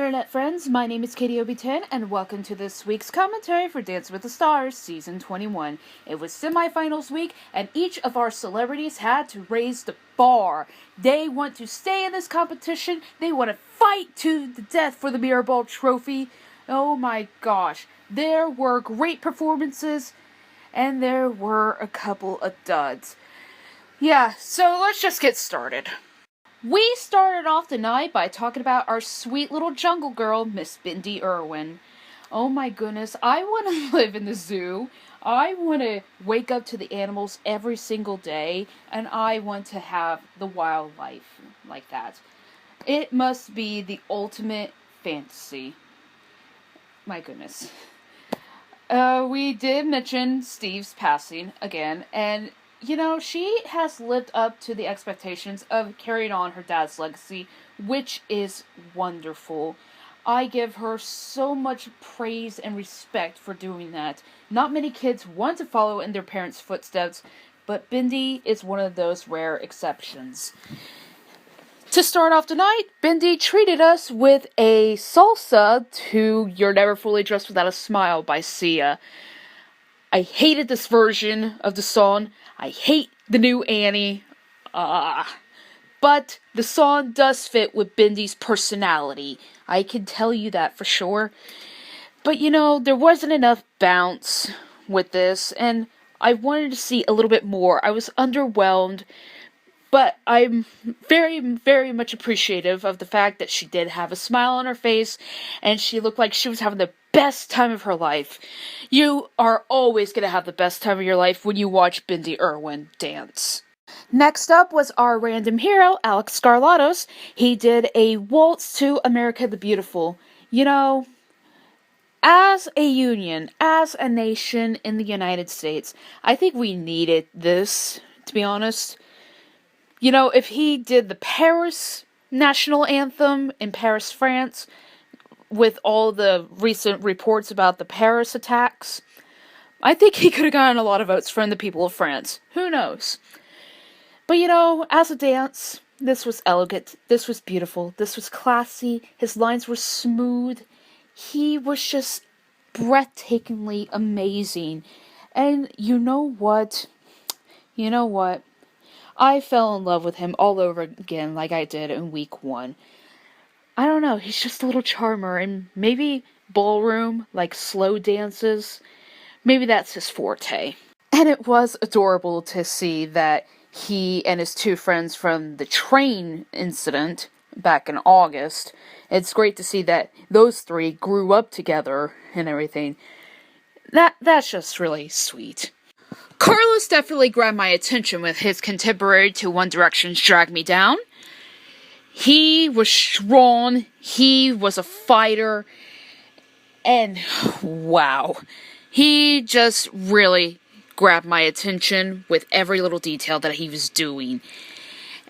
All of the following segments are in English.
internet friends, my name is Katie Obi10, and welcome to this week's commentary for Dance with the Stars Season 21. It was semifinals week, and each of our celebrities had to raise the bar. They want to stay in this competition, they want to fight to the death for the Mirror Ball Trophy. Oh my gosh, there were great performances, and there were a couple of duds. Yeah, so let's just get started. We started off the night by talking about our sweet little jungle girl, Miss Bindi Irwin. Oh my goodness, I want to live in the zoo. I want to wake up to the animals every single day, and I want to have the wildlife like that. It must be the ultimate fantasy. My goodness. We did mention Steve's passing again, and you know, she has lived up to the expectations of carrying on her dad's legacy, which is wonderful. I give her so much praise and respect for doing that. Not many kids want to follow in their parents' footsteps, but Bindi is one of those rare exceptions. To start off the night, Bindi treated us with a salsa to You're Never Fully Dressed Without a Smile by Sia. I hated this version of the song. I hate the new Annie. But the song does fit with Bindi's personality. I can tell you that for sure. But you know, there wasn't enough bounce with this, and I wanted to see a little bit more. I was underwhelmed, but I'm very, very much appreciative of the fact that she did have a smile on her face, and she looked like she was having the best time of her life. You are always going to have the best time of your life when you watch Bindi Irwin dance. Next up was our random hero, Alek Skarlatos. He did a waltz to America the Beautiful. You know, as a union, as a nation in the United States, I think we needed this, to be honest. You know, if he did the Paris national anthem in Paris, France, with all the recent reports about the Paris attacks, I think he could have gotten a lot of votes from the people of France. Who knows? But you know, as a dance, this was elegant, this was beautiful, this was classy, his lines were smooth, he was just breathtakingly amazing. And you know what? I fell in love with him all over again like I did in week 1. I don't know, he's just a little charmer, and maybe ballroom, like slow dances, maybe that's his forte. And it was adorable to see that he and his 2 friends from the train incident back in August, it's great to see that those 3 grew up together and everything. That's just really sweet. Carlos definitely grabbed my attention with his contemporary to One Direction's Drag Me Down. He was strong, he was a fighter, and wow, he just really grabbed my attention with every little detail that he was doing.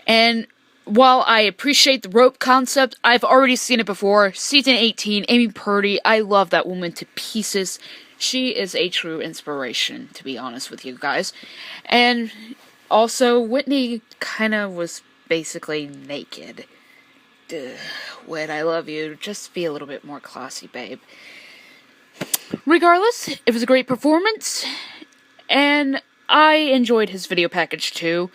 And while I appreciate the rope concept, I've already seen it before. Season 18, Amy Purdy, I love that woman to pieces. She is a true inspiration, to be honest with you guys. And also, Whitney kind of was basically naked. Whit, I love you. Just be a little bit more classy, babe. Regardless, it was a great performance, and I enjoyed his video package too.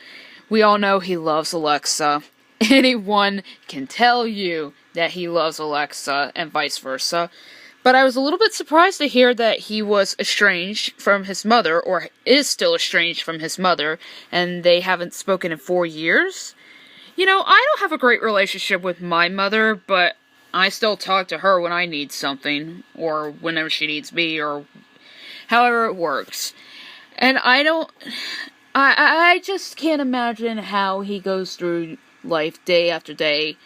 We all know he loves Alexa. Anyone can tell you that he loves Alexa, and vice versa. But I was a little bit surprised to hear that he was estranged from his mother, or is still estranged from his mother, and they haven't spoken in 4 years. You know, I don't have a great relationship with my mother, but I still talk to her when I need something, or whenever she needs me, or however it works. And I just can't imagine how he goes through life day after day.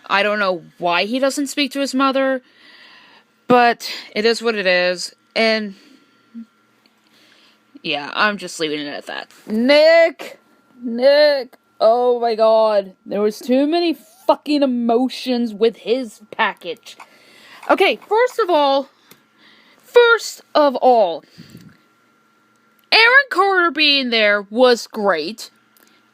I don't know why he doesn't speak to his mother, but it is what it is, and yeah, I'm just leaving it at that. Nick! Oh my god, there was too many fucking emotions with his package. Okay, first of all, Aaron Carter being there was great.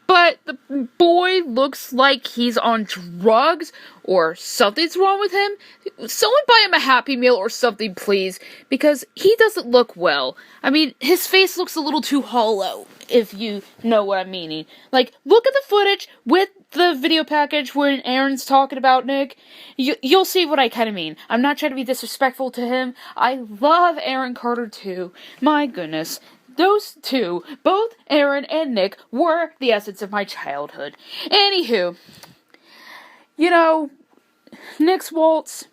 but the boy looks like he's on drugs or something's wrong with him. Someone buy him a Happy Meal or something, please, because he doesn't look well. I mean, his face looks a little too hollow, if you know what I'm meaning. Like, look at the footage with the video package when Aaron's talking about Nick. You'll see what I kind of mean. I'm not trying to be disrespectful to him. I love Aaron Carter too. My goodness. Those two, both Aaron and Nick, were the essence of my childhood. Anywho, you know, Nick's waltz,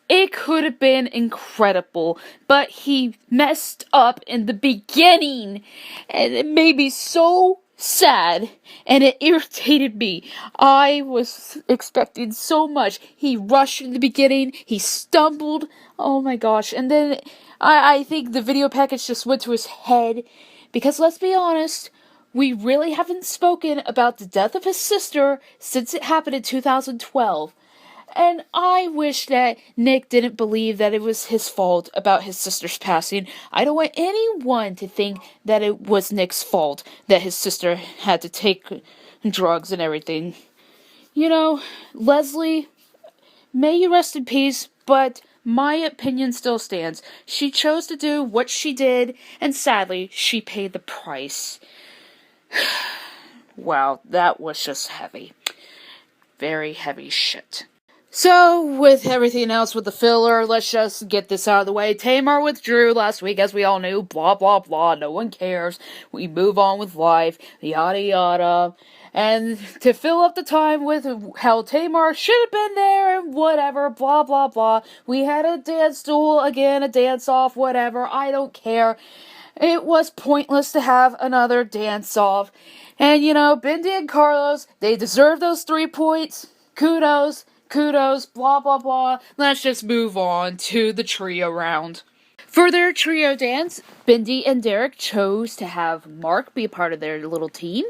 it could have been incredible, but he messed up in the beginning, and it made me so sad, and it irritated me. I was expecting so much. He rushed in the beginning, he stumbled, oh my gosh, and then I think the video package just went to his head, because let's be honest, we really haven't spoken about the death of his sister since it happened in 2012. And I wish that Nick didn't believe that it was his fault about his sister's passing. I don't want anyone to think that it was Nick's fault that his sister had to take drugs and everything. You know, Leslie, may you rest in peace, but my opinion still stands. She chose to do what she did, and sadly, she paid the price. Wow, that was just heavy. Very heavy shit. So, with everything else with the filler, let's just get this out of the way. Tamar withdrew last week, as we all knew. Blah, blah, blah. No one cares. We move on with life. Yada, yada. And to fill up the time with how Tamar should have been there and whatever, blah, blah, blah. We had a dance duel, again, a dance-off, whatever. I don't care. It was pointless to have another dance-off. And, you know, Bindi and Carlos, they deserve those 3 points. Kudos, blah, blah, blah. Let's just move on to the trio round. For their trio dance, Bindi and Derek chose to have Mark be a part of their little team.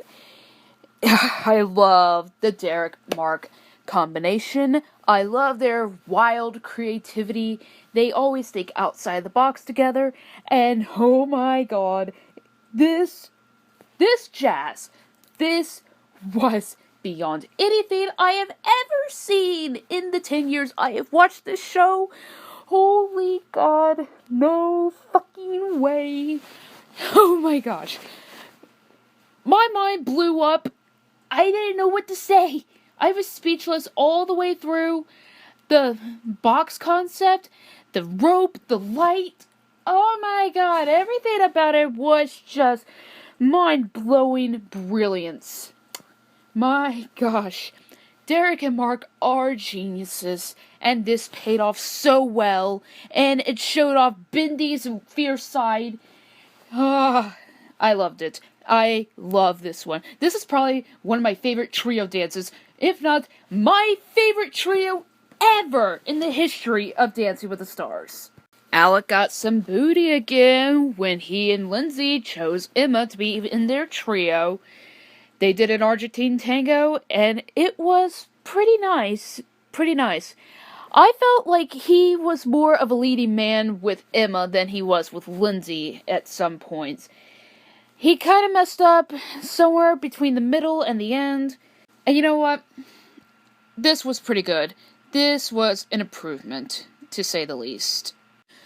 I love the Derek-Mark combination. I love their wild creativity. They always think outside the box together. And oh my god, this jazz, this was beyond anything I have ever seen in the 10 years I have watched this show. Holy god, no fucking way. Oh my gosh. My mind blew up. I didn't know what to say. I was speechless all the way through. The box concept, the rope, the light. Oh my god, everything about it was just mind-blowing brilliance. My gosh. Derek and Mark are geniuses, and this paid off so well, and it showed off Bindi's fierce side. I loved it. I love this one. This is probably one of my favorite trio dances, if not my favorite trio ever in the history of Dancing with the Stars. Alec got some booty again when he and Lindsay chose Emma to be in their trio. They did an Argentine tango, and it was pretty nice. I felt like he was more of a leading man with Emma than he was with Lindsay at some points. He kind of messed up somewhere between the middle and the end. And you know what? This was pretty good. This was an improvement, to say the least.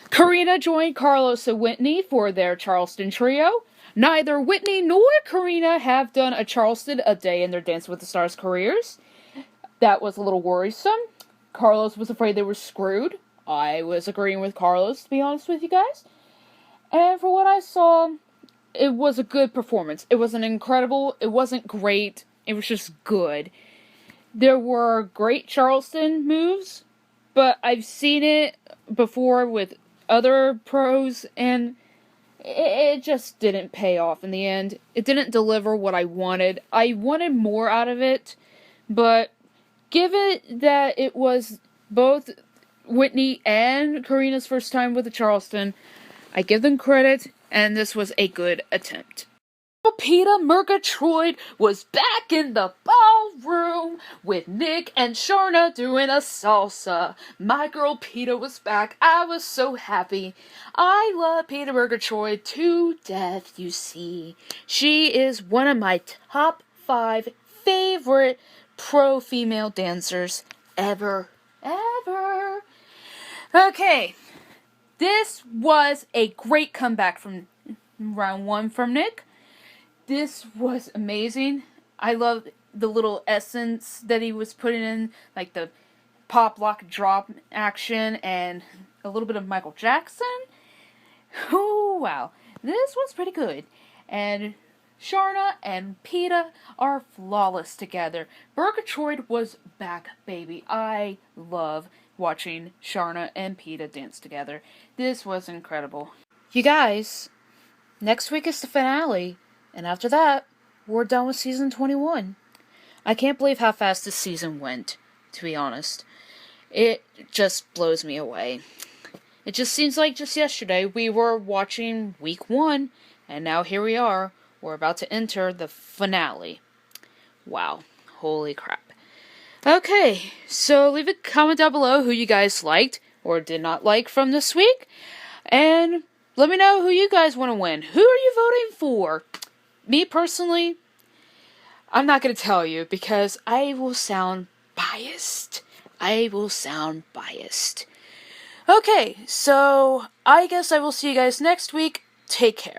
Kareena joined Carlos and Whitney for their Charleston trio. Neither Whitney nor Kareena have done a Charleston a day in their Dance with the Stars careers. That was a little worrisome. Carlos was afraid they were screwed. I was agreeing with Carlos, to be honest with you guys. And for what I saw, it was a good performance. It wasn't incredible. It wasn't great. It was just good. There were great Charleston moves, but I've seen it before with other pros, and it just didn't pay off in the end. It didn't deliver what I wanted. I wanted more out of it, but given that it was both Whitney and Kareena's first time with the Charleston, I give them credit, and this was a good attempt. Peter Murgatroyd was back in the ballroom with Nick and Sharna doing a salsa. My girl Peter was back. I was so happy. I love Peter Murgatroyd to death, you see. She is one of my top 5 favorite pro female dancers ever. Ever. Okay. This was a great comeback from round 1 from Nick. This was amazing. I love the little essence that he was putting in, like the pop, lock, drop action, and a little bit of Michael Jackson. Oh, wow. This was pretty good. And Sharna and Peta are flawless together. Murgatroyd was back, baby. I love watching Sharna and Peta dance together. This was incredible. You guys, next week is the finale, and after that, we're done with season 21. I can't believe how fast this season went, to be honest. It just blows me away. It just seems like just yesterday we were watching week 1, and now here we are. We're about to enter the finale. Wow. Holy crap. Okay, so leave a comment down below who you guys liked or did not like from this week. And let me know who you guys want to win. Who are you voting for? Me personally, I'm not going to tell you because I will sound biased. Okay, so I guess I will see you guys next week. Take care.